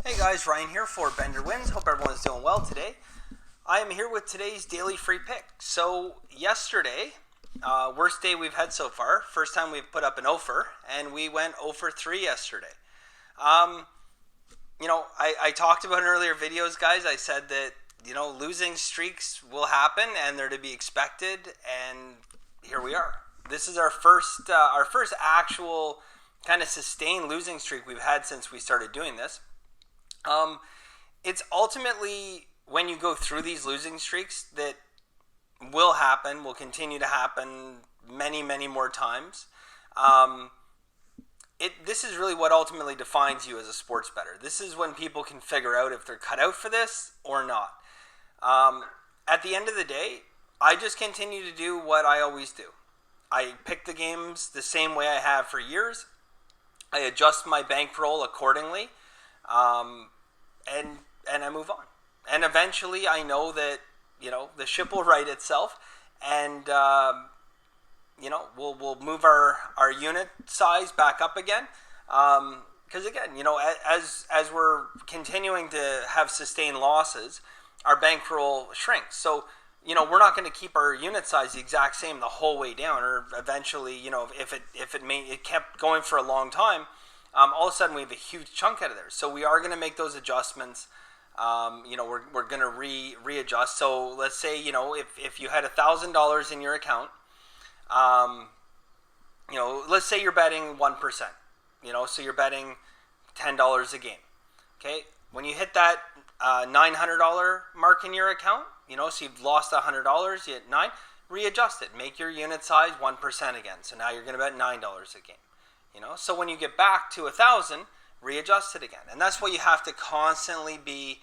Hey guys, Ryan here for Bender Wins. Hope everyone's doing well today. I am here with today's daily free pick. So yesterday, worst day we've had so far. First time we've put up an 0 for, and we went 0 for 3 yesterday. I talked about in earlier videos, guys. I said that, losing streaks will happen and they're to be expected, and here we are. This is our first actual kind of sustained losing streak we've had since we started doing this. It's ultimately when you go through these losing streaks that will continue to happen many, many more times. This is really what ultimately defines you as a sports bettor. This is when people can figure out if they're cut out for this or not. At the end of the day, I just continue to do what I always do. I pick the games the same way I have for years. I adjust my bankroll accordingly. And I move on. And eventually I know that, the ship will right itself, and, we'll move our unit size back up again. Because again, as we're continuing to have sustained losses, our bankroll shrinks. So, we're not going to keep our unit size the exact same the whole way down, or eventually, if it kept going for a long time, all of a sudden we have a huge chunk out of there. So we are going to make those adjustments. We're going to readjust. So let's say, if you had $1,000 in your account, let's say you're betting 1%, so you're betting $10 a game. Okay. When you hit that $900 mark in your account, so you've lost $100, you hit 9, readjust it. Make your unit size 1% again. So now you're going to bet $9 a game. So when you get back to 1,000, readjust it again. And that's what you have to constantly be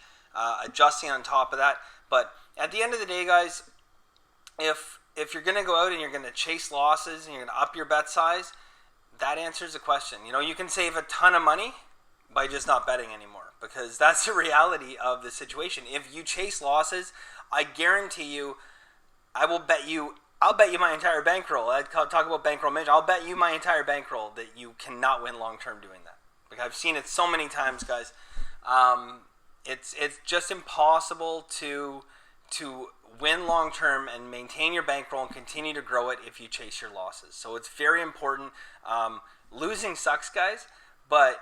adjusting on top of that. But at the end of the day, guys, if you're going to go out and you're going to chase losses and you're going to up your bet size, that answers the question. You can save a ton of money by just not betting anymore, because that's the reality of the situation. If you chase losses, I guarantee you, I'll bet you my entire bankroll. I talk about bankroll management. I'll bet you my entire bankroll that you cannot win long term doing that. Like, I've seen it so many times, guys. It's just impossible to win long term and maintain your bankroll and continue to grow it if you chase your losses. So it's very important. Losing sucks, guys, but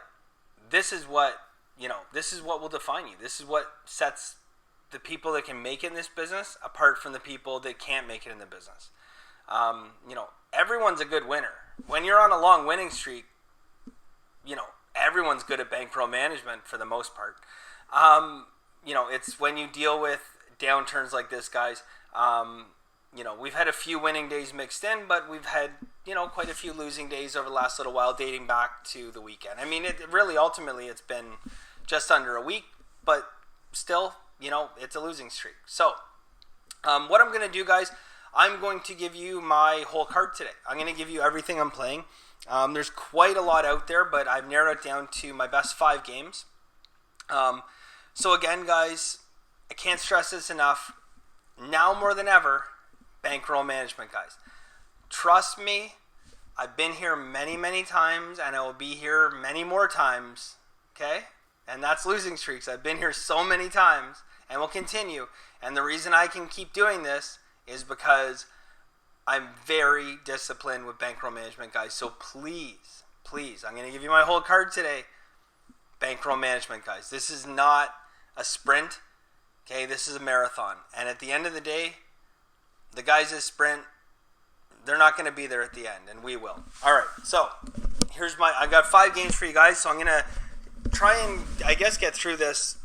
this is what will define you. This is what sets the people that can make it in this business apart from the people that can't make it in the business. Everyone's a good winner. When you're on a long winning streak, everyone's good at bankroll management for the most part. It's when you deal with downturns like this, guys. We've had a few winning days mixed in, but we've had, quite a few losing days over the last little while, dating back to the weekend. I mean, ultimately, it's been just under a week, but still, it's a losing streak. So, what I'm going to do, guys, I'm going to give you my whole card today. I'm going to give you everything I'm playing. There's quite a lot out there, but I've narrowed it down to my best 5 games. So again, guys, I can't stress this enough. Now more than ever, bankroll management, guys. Trust me, I've been here many, many times, and I will be here many more times, okay? And that's losing streaks. I've been here so many times and will continue. And the reason I can keep doing this is because I'm very disciplined with bankroll management, guys. So please, I'm going to give you my whole card today. Bankroll management, guys. This is not a sprint, okay? This is a marathon. And at the end of the day, the guys that sprint, they're not going to be there at the end, and we will. All right, so I got 5 games for you guys, so I'm going to try and, get through this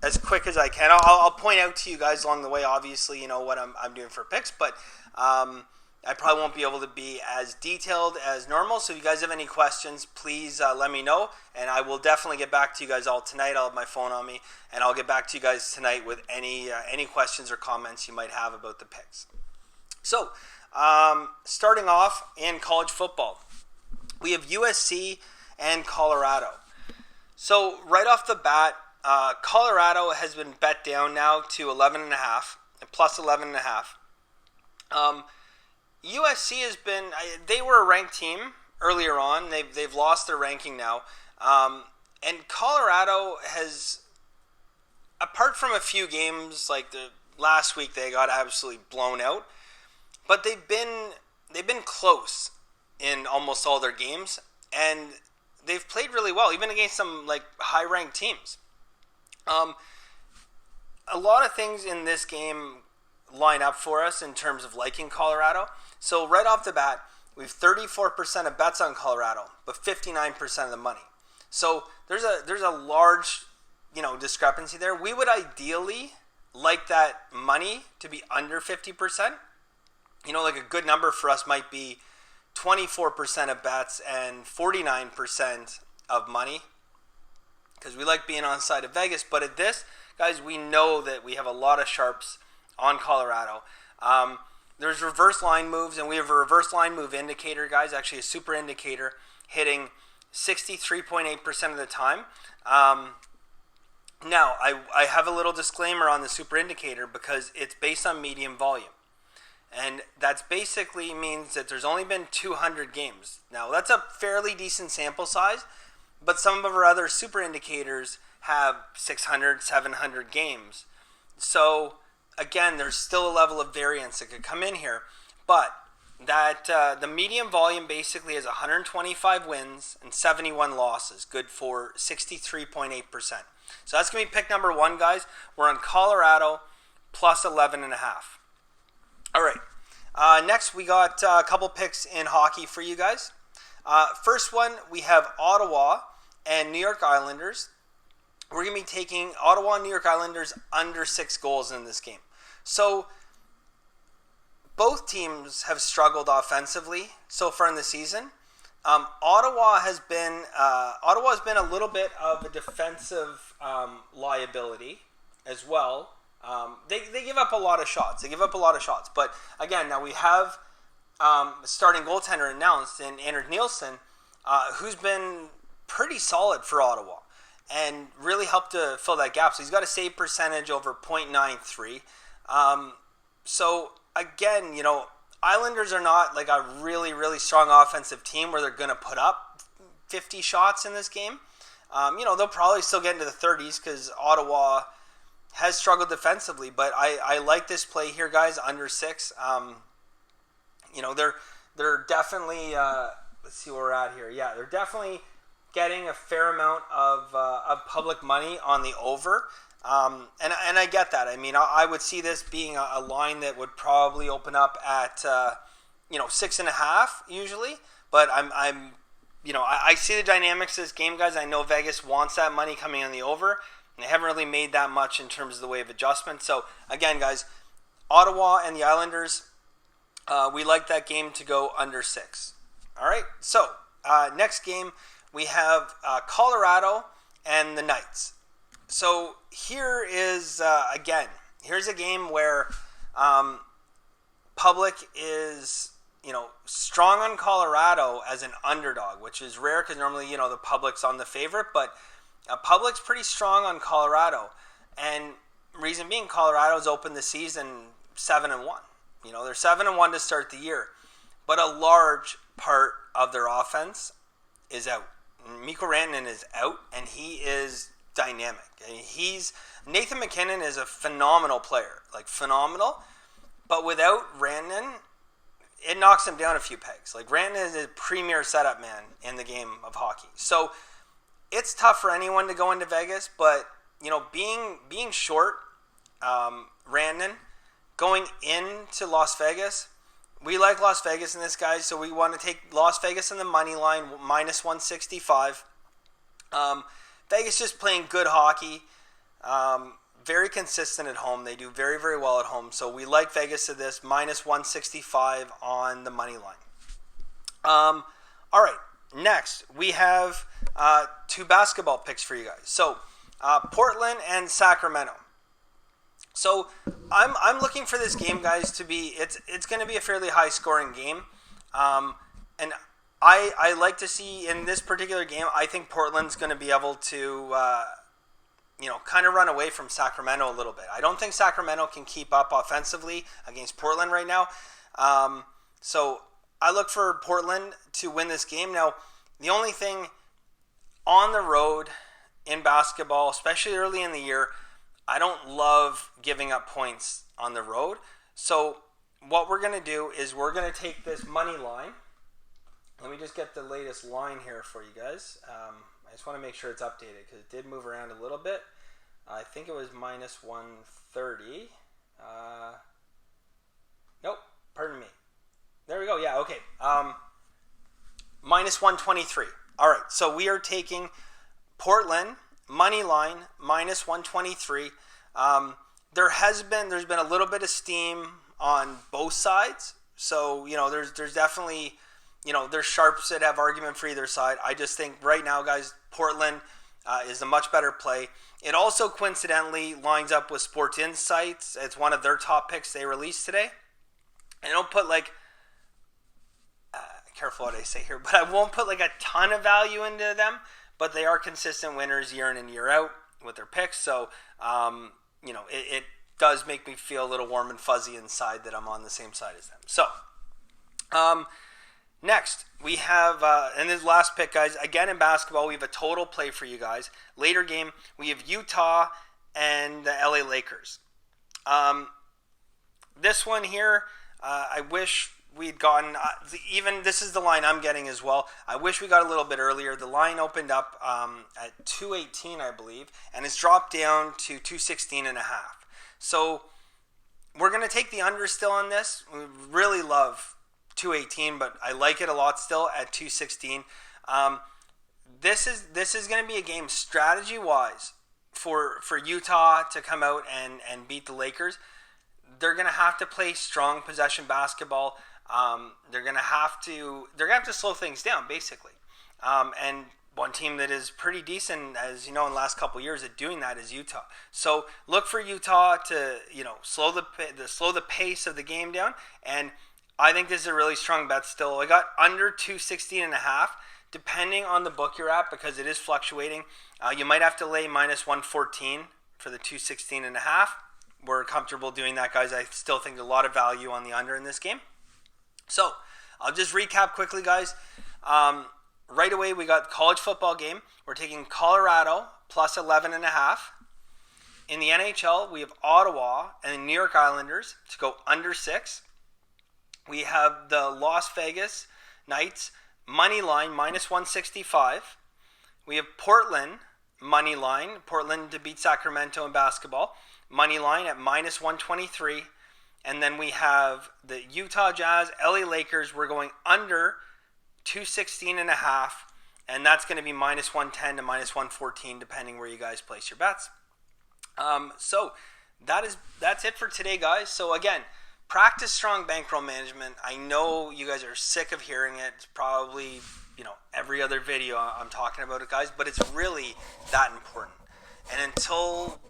as quick as I can. I'll point out to you guys along the way, obviously, what I'm doing for picks, but I probably won't be able to be as detailed as normal. So if you guys have any questions, please let me know, and I will definitely get back to you guys all tonight. I'll have my phone on me, and I'll get back to you guys tonight with any questions or comments you might have about the picks. So starting off in college football, we have USC and Colorado. So right off the bat, Colorado has been bet down now to 11.5, plus 11.5. USC has been, they were a ranked team earlier on. They've lost their ranking now. And Colorado has, apart from a few games like the last week, they got absolutely blown out, but they've been close in almost all their games, and they've played really well, even against some like high-ranked teams. A lot of things in this game line up for us in terms of liking Colorado. So right off the bat, we have 34% of bets on Colorado, but 59% of the money. So there's a large, discrepancy there. We would ideally like that money to be under 50%. Like a good number for us might be 24% of bets and 49% of money, because we like being on the side of Vegas. But at this, guys, we know that we have a lot of sharps on Colorado. There's reverse line moves, and we have a reverse line move indicator, guys, actually a super indicator, hitting 63.8% of the time. Now, I have a little disclaimer on the super indicator because it's based on medium volume. And that basically means that there's only been 200 games. Now, that's a fairly decent sample size, but some of our other super indicators have 600, 700 games. So, again, there's still a level of variance that could come in here. But that the medium volume basically is 125 wins and 71 losses, good for 63.8%. So that's going to be pick number one, guys. We're on Colorado plus 11.5. All right. Next, we got a couple picks in hockey for you guys. First one, we have Ottawa and New York Islanders. We're going to be taking Ottawa and New York Islanders under 6 goals in this game. So both teams have struggled offensively so far in the season. Ottawa has been a little bit of a defensive liability as well. They give up a lot of shots. But again, now we have starting goaltender announced in Anders Nielsen, who's been pretty solid for Ottawa and really helped to fill that gap. So he's got a save percentage over .93. So again, Islanders are not like a really, really strong offensive team where they're going to put up 50 shots in this game. They'll probably still get into the 30s because Ottawa has struggled defensively, but I like this play here, guys, under 6. They're definitely, let's see where we're at here. Yeah, they're definitely getting a fair amount of public money on the over. And I get that. I mean, I would see this being a line that would probably open up at 6.5 usually. But I see the dynamics of this game, guys. I know Vegas wants that money coming on the over, and they haven't really made that much in terms of the way of adjustment. So again, guys, Ottawa and the Islanders, we like that game to go under 6. All right. So next game we have Colorado and the Knights. So here is, here's a game where public is, strong on Colorado as an underdog, which is rare because normally, the public's on the favorite, but public's pretty strong on Colorado. And reason being, Colorado's opened the season 7-1. They're 7-1 to start the year, but a large part of their offense is out. Mikko Rantanen is out, and he is dynamic. Nathan McKinnon is a phenomenal player, phenomenal, but without Rantanen, it knocks him down a few pegs. Rantanen is a premier setup man in the game of hockey. So it's tough for anyone to go into Vegas, but being short Rantanen going into Las Vegas, we like Las Vegas in this, guys, so we want to take Las Vegas in the money line, minus 165. Vegas just playing good hockey, very consistent at home. They do very, very well at home. So we like Vegas at this, minus 165 on the money line. All right, next we have 2 basketball picks for you guys. So Portland and Sacramento. So I'm looking for this game, guys, to be it's going to be a fairly high scoring game, and I like to see in this particular game. I think Portland's going to be able to kind of run away from Sacramento a little bit. I don't think Sacramento can keep up offensively against Portland right now. So I look for Portland to win this game. Now, the only thing on the road, in basketball, especially early in the year, I don't love giving up points on the road. So what we're going to do is we're going to take this money line. Let me just get the latest line here for you guys. I just want to make sure it's updated because it did move around a little bit. I think it was minus 130. Nope, pardon me. There we go. Yeah, okay. Minus 123. All right, so we are taking Portland money line minus 123. There's been a little bit of steam on both sides. So, there's definitely, there's sharps that have argument for either side. I just think right now, guys, Portland is a much better play. It also coincidentally lines up with Sports Insights. It's one of their top picks they released today. And I don't put careful what I say here, but I won't put a ton of value into them, but they are consistent winners year in and year out with their picks. So, it does make me feel a little warm and fuzzy inside that I'm on the same side as them. So, next, we have, and this last pick, guys, again in basketball, we have a total play for you guys. Later game, we have Utah and the LA Lakers. This one here, I wish we'd gotten, this is the line I'm getting as well. I wish we got a little bit earlier. The line opened up at 218, I believe, and it's dropped down to 216.5. So we're going to take the under still on this. We really love 218, but I like it a lot still at 216. This is going to be a game strategy-wise for Utah to come out and beat the Lakers. They're going to have to play strong possession basketball. They're going to have to slow things down, basically. And one team that is pretty decent, as you know, in the last couple of years at doing that is utah. So look for Utah to, slow the pace of the game down. And I think this is a really strong bet still. I got under 216.5, depending on the book you're at, because it is fluctuating. You might have to lay minus 114 for the 216.5. We're comfortable doing that, guys. I still think there's a lot of value on the under in this game. So I'll just recap quickly, guys. Right away, we got the college football game. We're taking Colorado plus 11.5. In the NHL, we have Ottawa and the New York Islanders to go under 6. We have the Las Vegas Knights money line minus 165. We have Portland money line, Portland to beat Sacramento in basketball, money line at minus 123. And then we have the Utah Jazz, LA Lakers. We're going under 216.5, and that's going to be minus 110 to minus 114, depending where you guys place your bets. So that's it for today, guys. So again, practice strong bankroll management. I know you guys are sick of hearing it. It's probably every other video I'm talking about it, guys, but it's really that important. And until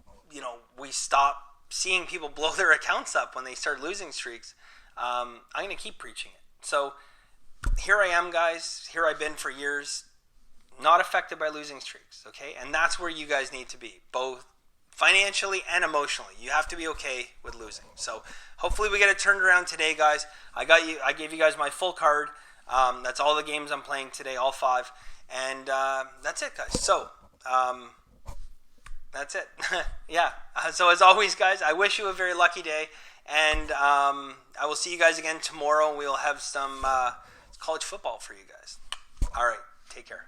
we stop seeing people blow their accounts up when they start losing streaks, I'm going to keep preaching it. So here I am, guys. Here I've been for years, not affected by losing streaks, okay? And that's where you guys need to be, both financially and emotionally. You have to be okay with losing. So hopefully we get it turned around today, guys. I gave you guys my full card. That's all the games I'm playing today, all 5. And that's it, guys. So that's it. Yeah. So as always, guys, I wish you a very lucky day. And I will see you guys again tomorrow. We'll have some college football for you guys. All right. Take care.